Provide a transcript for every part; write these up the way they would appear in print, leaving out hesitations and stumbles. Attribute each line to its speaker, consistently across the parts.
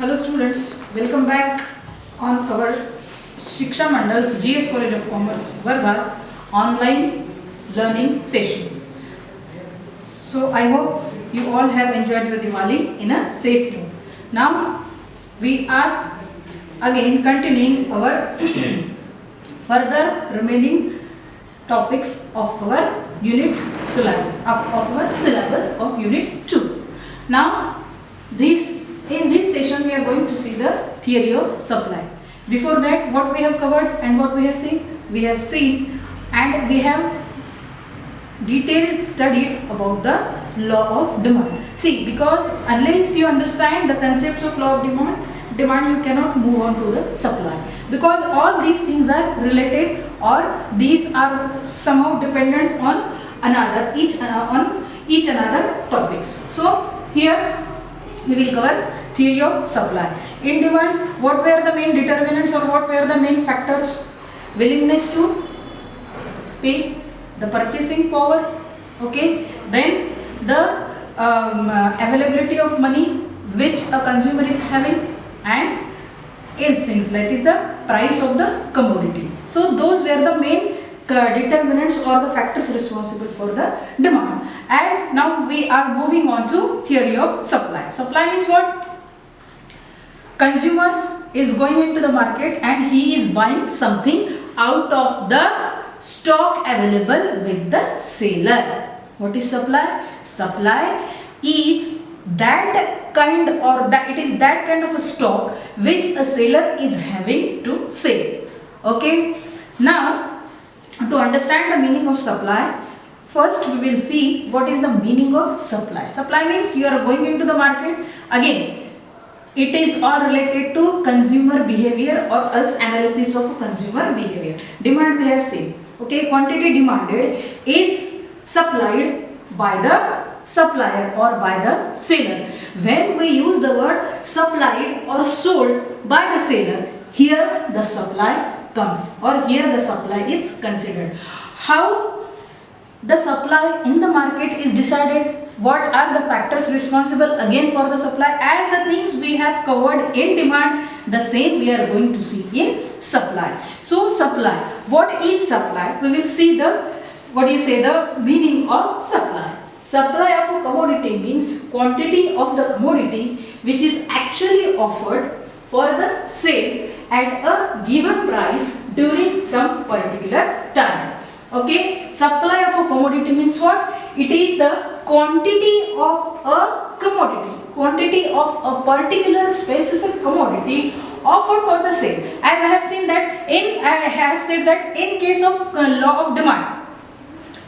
Speaker 1: Hello students, welcome back on our Shiksha Mandal's GS College of Commerce Varga's online learning sessions. So I hope you all have enjoyed your Diwali in a safe mood. Now we are again continuing our further remaining topics of our unit syllabus of our syllabus of unit 2. Now in this session we are going to see the theory of supply. Before that, what we have covered and what we have seen? We have seen and we have detailed studied about the law of demand. See, because unless you understand the concepts of law of demand you cannot move on to the supply, because all these things are related or these are somehow dependent on each another topics. So here we will cover theory of supply. In demand, what were the main determinants or what were the main factors? Willingness to pay, the purchasing power, okay, then the availability of money which a consumer is having, and else things like is the price of the commodity. So those were the main determinants or the factors responsible for the demand. As now we are moving on to theory of supply. Supply means what? Consumer is going into the market and he is buying something out of the stock available with the seller. What is supply? Supply is that kind or that it is that kind of a stock which a seller is having to sell. Okay. Now to understand the meaning of supply, first we will see what is the meaning of supply. Supply means you are going into the market. Again, it is all related to consumer behavior or as analysis of consumer behavior. Demand we have seen. Okay, quantity demanded is supplied by the supplier or by the seller. When we use the word supplied or sold by the seller, here the supply comes or here the supply is considered. How the supply in the market is decided? What are the factors responsible again for the supply? As the things we have covered in demand, the same we are going to see in supply. So supply, what is supply? We will see the meaning of supply. Supply of a commodity means quantity of the commodity which is actually offered for the sale at a given price during some particular time. Okay, supply of a commodity means what? It is the quantity of a commodity, quantity of a particular specific commodity offered for the sale. As I have said that in case of law of demand,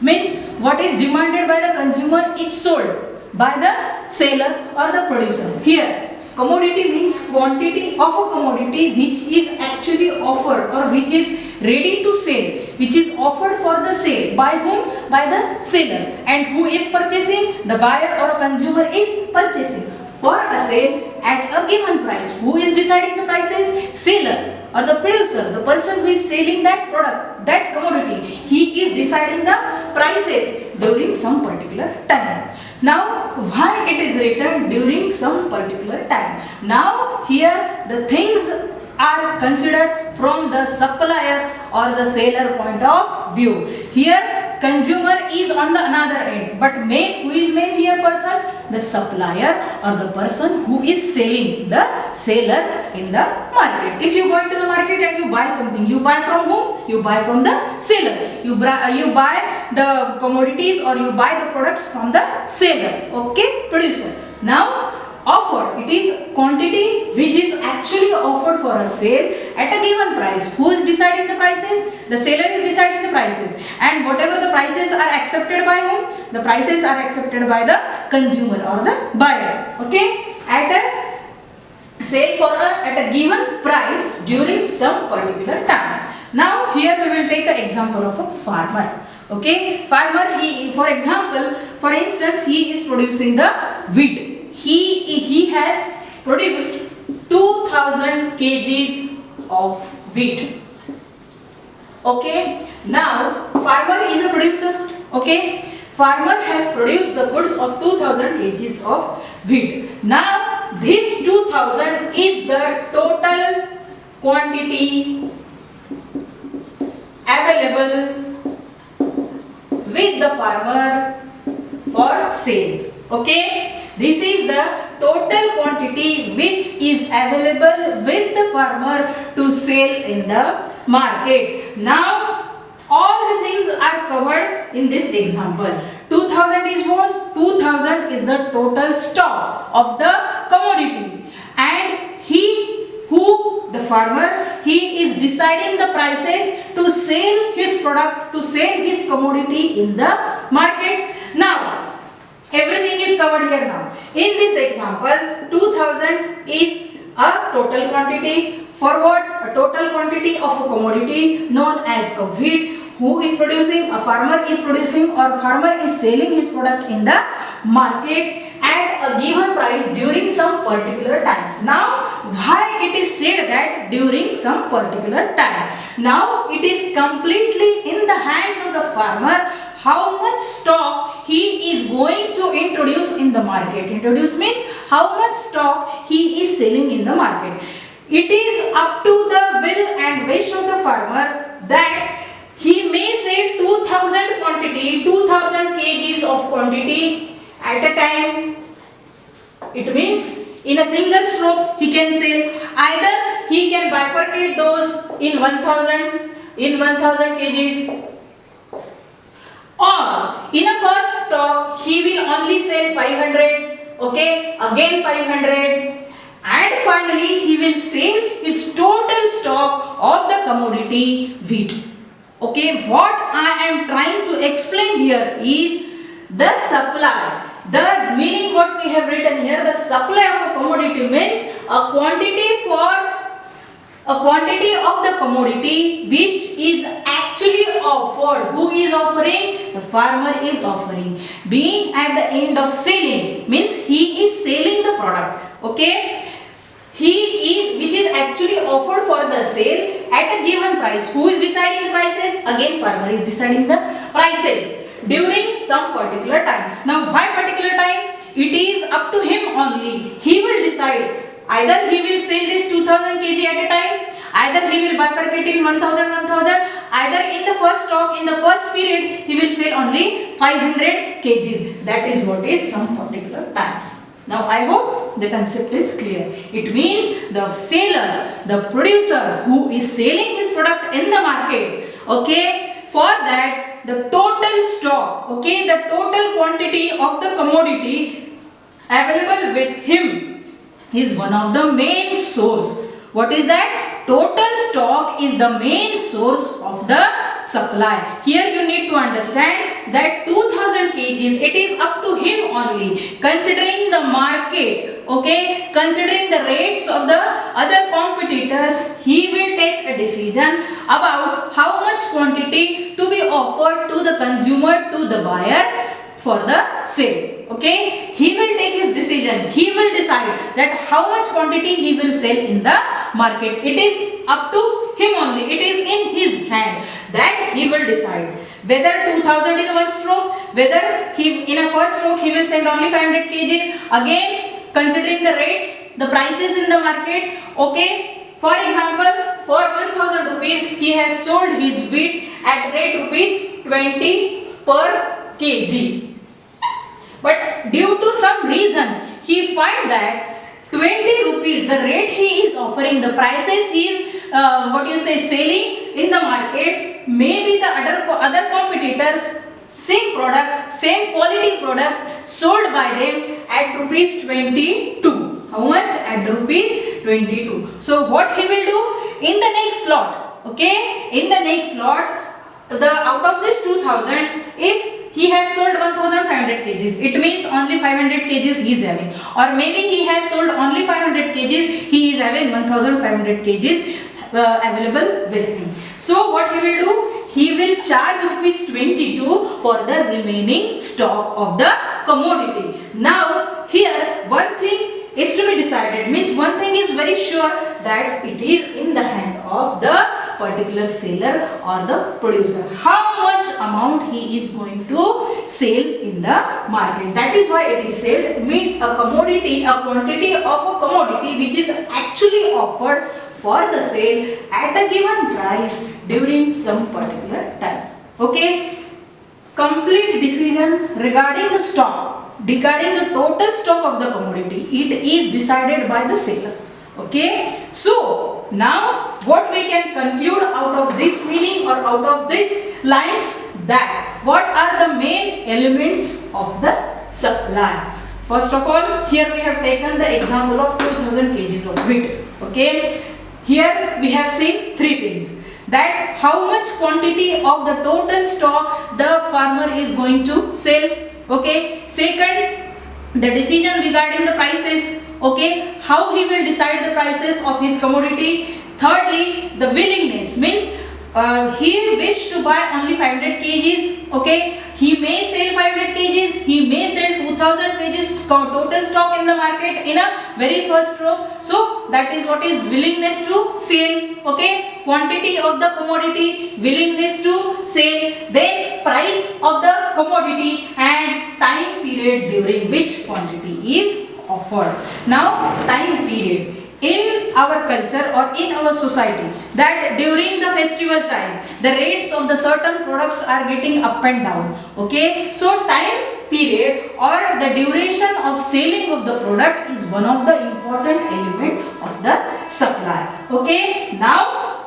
Speaker 1: means what is demanded by the consumer is sold by the seller or the producer. Here commodity means quantity of a commodity which is actually offered or which is ready to sell, which is offered for the sale. By whom? By the seller. And who is purchasing? The buyer or a consumer is purchasing for a sale at a given price. Who is deciding the prices? Seller or the producer, the person who is selling that product, that commodity. He is deciding the prices during some particular time. Now, why it is written during some particular time? Now, here the things are considered from the supplier or the seller point of view. Here, consumer is on the another end, but who is main here person? The supplier or the person who is selling, the seller in the market. If you go into the market and you buy something, you buy from whom? You buy from the seller. You buy the commodities or you buy the products from the seller. Okay, producer. Now, offered, it is quantity which is actually offered for a sale at a given price. Who is deciding the prices? The seller is deciding the prices, and whatever the prices are accepted by whom? The prices are accepted by the consumer or the buyer. Okay, at a sale for at a given price during some particular time. Now here we will take an example of a farmer. Okay, farmer, for instance, he is producing the wheat. He has produced 2000 kgs of wheat. Okay, now farmer is a producer. Okay, farmer has produced the goods of 2000 kgs of wheat. Now this 2000 2000 is the total quantity available with the farmer for sale. Okay, this is the total quantity which is available with the farmer to sell in the market. Now all the things are covered in this example. 2000 is what? 2000 is the total stock of the commodity, and the farmer, he is deciding the prices to sell his product, to sell his commodity in the market. Now everything is covered here. Now in this example, 2000 is a total quantity for what? A total quantity of a commodity known as a wheat. Who is producing? A farmer is producing, or farmer is selling his product in the market at a given price during some particular times. Now why it is said that during some particular time? Now it is completely in the hands of the farmer how much stock he is going to introduce in the market. Introduce means how much stock he is selling in the market. It is up to the will and wish of the farmer that he may sell 2000 quantity, 2000 kgs of quantity at a time. It means in a single stroke he can sell. Either he can bifurcate those in 1000 kgs, or in a first stock he will only sell 500, okay, again 500, and finally he will sell his total stock of the commodity wheat. Okay, what I am trying to explain here is the supply. The meaning what we have written here, the supply of a commodity means a quantity of the commodity which is actually offered. Who is offering? The farmer is offering. Being at the end of selling means he is selling the product. Okay, which is actually offered for the sale at a given price. Who is deciding the prices? Again, farmer is deciding the prices during some particular time. Now why particular time? It is up to him only. He will decide. Either he will sell this 2000 kg at a time, either he will bifurcate in 1000, either in the first stock, in the first period, he will sell only 500 kgs. That is what is some particular time. Now I hope the concept is clear. It means the seller, the producer who is selling his product in the market, okay, for that the total stock, okay, the total quantity of the commodity available with him is one of the main source. What is that? Total stock is the main source of the supply. Here you need to understand that 2000 kgs, it is up to him only, considering the market, okay, considering the rates of the other competitors, he will take a decision about how much quantity to be offered to the consumer, to the buyer for the sale. Okay, he will take his decision. He will decide that how much quantity he will sell in the market. It is up to him only. It is in his hand that he will decide whether 2000 in one stroke, whether he in a first stroke he will send only 500 kgs. Again, considering the rates, the prices in the market. Okay, for example, for 1000 rupees he has sold his wheat at rate rupees 20 per kg. But due to some reason, he find that 20 rupees, the rate he is offering, the prices he is selling in the market, maybe the other competitors, same product, same quality product sold by them at rupees 22. How much? At rupees 22. So what he will do in the next lot? Okay, in the next lot, out of this 2000, if he has sold 1500 kgs, it means only 500 kgs he is having, or maybe he has sold only 500 kgs, he is having 1500 kgs available with him. So what he will do? He will charge rupees 22 for the remaining stock of the commodity. Now here one thing is to be decided, means one thing is very sure, that it is in the hand of the particular seller or the producer how much amount he is going to sell in the market. That is why it is said, means a commodity, a quantity of a commodity which offered for the sale at a given price during some particular time. Okay, complete decision regarding the stock, regarding the total stock of the commodity, it is decided by the seller. Okay, so now what we can conclude out of this meaning or out of this lines, that what are the main elements of the supply. First of all, here we have taken the example of 2000 kgs of wheat. Okay, here we have seen three things, that how much quantity of the total stock the farmer is going to sell. Okay, second, the decision regarding the prices. Okay, how he will decide the prices of his commodity. Thirdly, the willingness, means he wish to buy only 500 kgs. Okay, he may sell 500 kgs, he may sell 2000 kgs total stock in the market in a very first row. So that is what is willingness to sell. Okay, quantity of the commodity, willingness to sell, then price of the commodity and time period during which quantity is offered. Now time period. In our culture or in our society, that during the festival time the rates of the certain products are getting up and down. Okay, so time period or the duration of selling of the product is one of the important element of the supply. Okay, now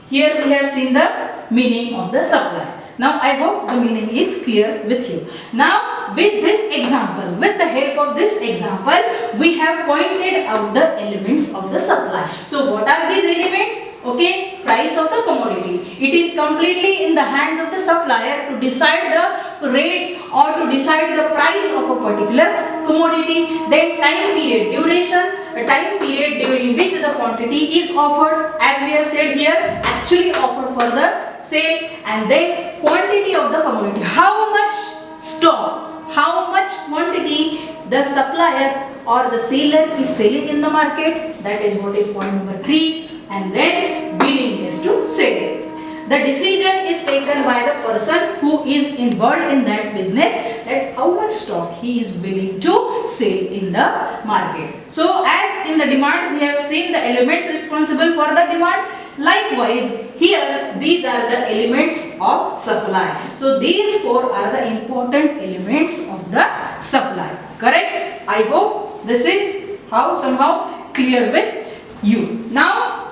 Speaker 1: here we have seen the meaning of the supply. Now I hope the meaning is clear with you. Now with this example, with the help of this example, we have pointed out the elements of the supply. So what are these elements? Okay, price of the commodity. It is completely in the hands of the supplier to decide the rates or to decide the price of a particular commodity. Then time period, duration, a time period during which the quantity is offered, as we have said here, actually offered for the sale. And then quantity of the commodity, how much stock, how much quantity the supplier or the seller is selling in the market, that is what is point number 3. And then willingness to sell. The decision is taken by the person who is involved in that business, that how much stock he is willing to sell in the market. So as in the demand we have seen the elements responsible for the demand. Likewise, here these are the elements of supply. So these 4 are the important elements of the supply. Correct? I hope this is somehow clear with you. Now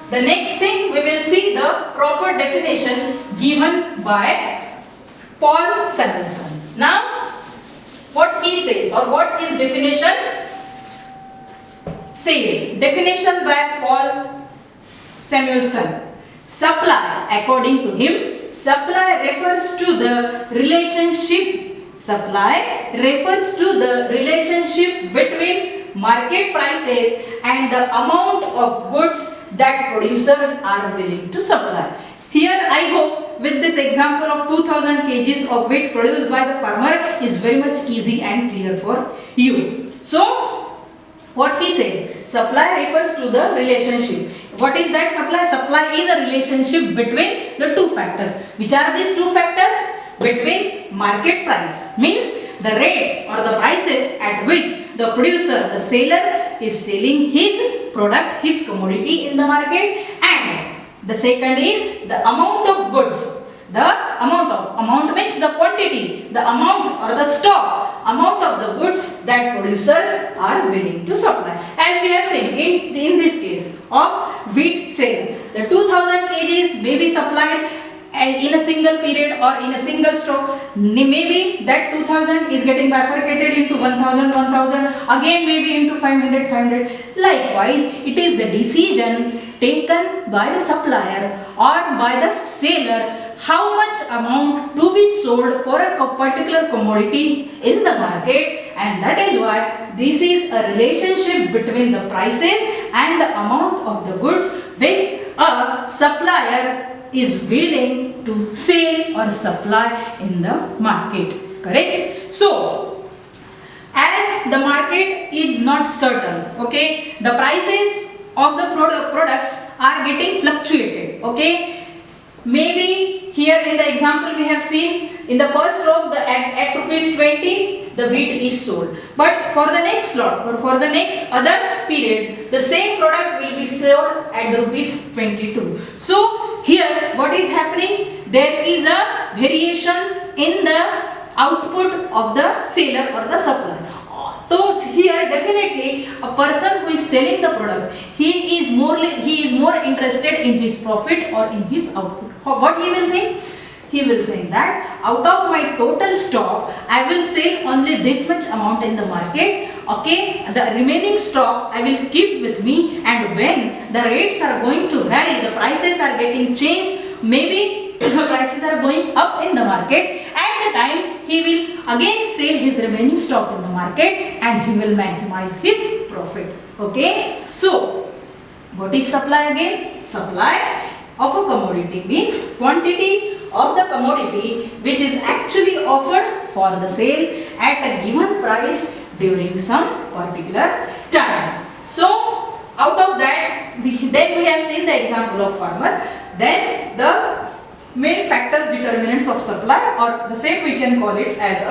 Speaker 1: the next thing, we will see the proper definition given by Paul Samuelson. Now what he says, or what his definition says. Definition by Paul Samuelson. Supply, according to him, supply refers to the relationship. Supply refers to the relationship between market prices and the amount of goods that producers are willing to supply. Here I hope with this example of 2000 kgs of wheat produced by the farmer is very much easy and clear for you. So what he said, supply refers to the relationship. What is that supply? Supply is a relationship between the two factors. Which are these two factors? Between market price, means the rates or the prices at which the producer, the seller is selling his product, his commodity in the market, and the second is the amount of goods. The amount means the quantity, the amount or the stock, amount of the goods that producers are willing to supply. As we have seen in this case of wheat sale, the 2000 kgs may be supplied in a single period or in a single stock. Maybe that 2000 is getting bifurcated into 1000, again maybe into 500. Likewise, it is the decision taken by the supplier or by the seller how much amount to be sold for a particular commodity in the market, and that is why this is a relationship between the prices and the amount of the goods which a supplier is willing to sell or supply in the market. Correct? So as the market is not certain, okay, the prices of the products are getting fluctuated. Okay, maybe here in the example we have seen in the first row at rupees 20 the wheat is sold, but for the next lot or for the next other period the same product will be sold at the rupees 22. So here what is happening, there is a variation in the output of the seller or the supplier. So here definitely a person who is selling the product, he is more interested in his profit or in his output. What he will think? He will think that out of my total stock, I will sell only this much amount in the market. Okay, the remaining stock I will keep with me, and when the rates are going to vary, the prices are getting changed, maybe the prices are going up in the market, at the time he will again sell his remaining stock in the market and he will maximize his profit. Okay, so what is supply again? Supply of a commodity means quantity of the commodity which is actually offered for the sale at a given price during some particular time. So out of that we have seen the example of farmer, then the main factors determinants of supply, or the same we can call it as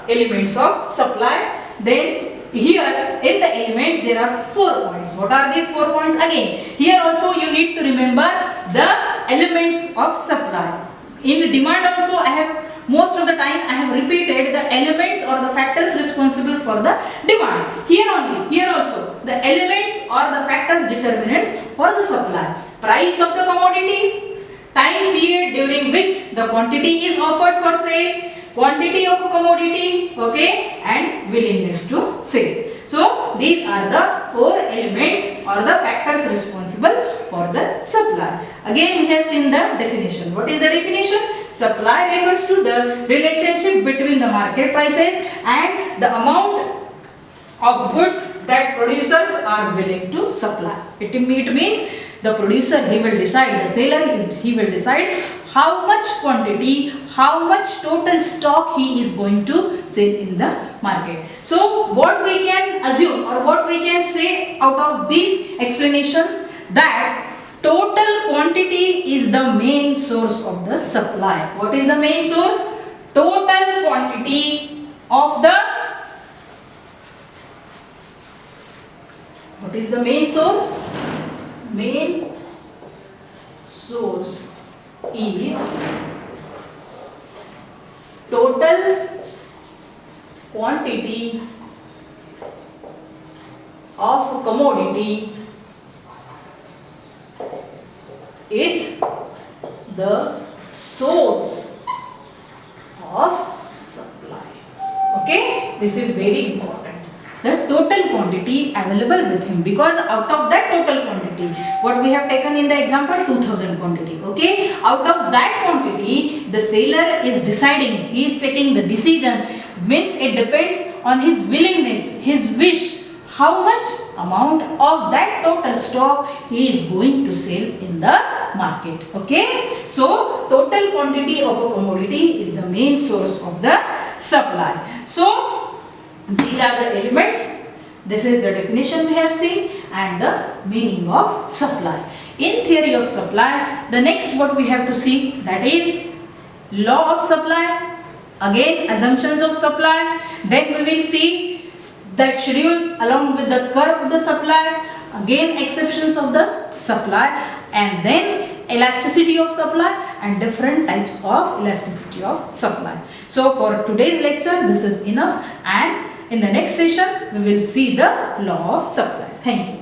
Speaker 1: elements of supply. Then here in the elements there are 4 points. What are these 4 points? Again here also you need to remember the elements of supply. In demand also I have most of the time I have repeated the elements or the factors responsible for the demand. Here also the elements or the factors determinants for the supply. Price of the commodity, time period during which the quantity is offered for sale, quantity of a commodity, okay, and willingness to sell. So these are the 4 elements or the factors responsible for the supply. Again we have seen the definition. What is the definition? Supply refers to the relationship between the market prices and the amount of goods that producers are willing to supply. It means the producer, he will decide, the seller he will decide how much quantity, how much total stock he is going to sell in the market. So what we can assume or what we can say out of this explanation, that total quantity is the main source of the supply. What is the main source? Total quantity of the, what is the main source? Main source is total quantity of commodity is the source of supply. Okay, this is very important. The total quantity available with him, because out of that total quantity, what we have taken in the example 2000 quantity, okay, out of that quantity the seller is deciding, he is taking the decision, means it depends on his willingness, his wish, how much amount of that total stock he is going to sell in the market. Okay, so total quantity of a commodity is the main source of the supply. So these are the elements, this is the definition we have seen, and the meaning of supply. In theory of supply, the next what we have to see, that is law of supply, again assumptions of supply, then we will see that schedule along with the curve of the supply, again exceptions of the supply, and then elasticity of supply and different types of elasticity of supply. So for today's lecture this is enough, and in the next session we will see the law of supply. Thank you.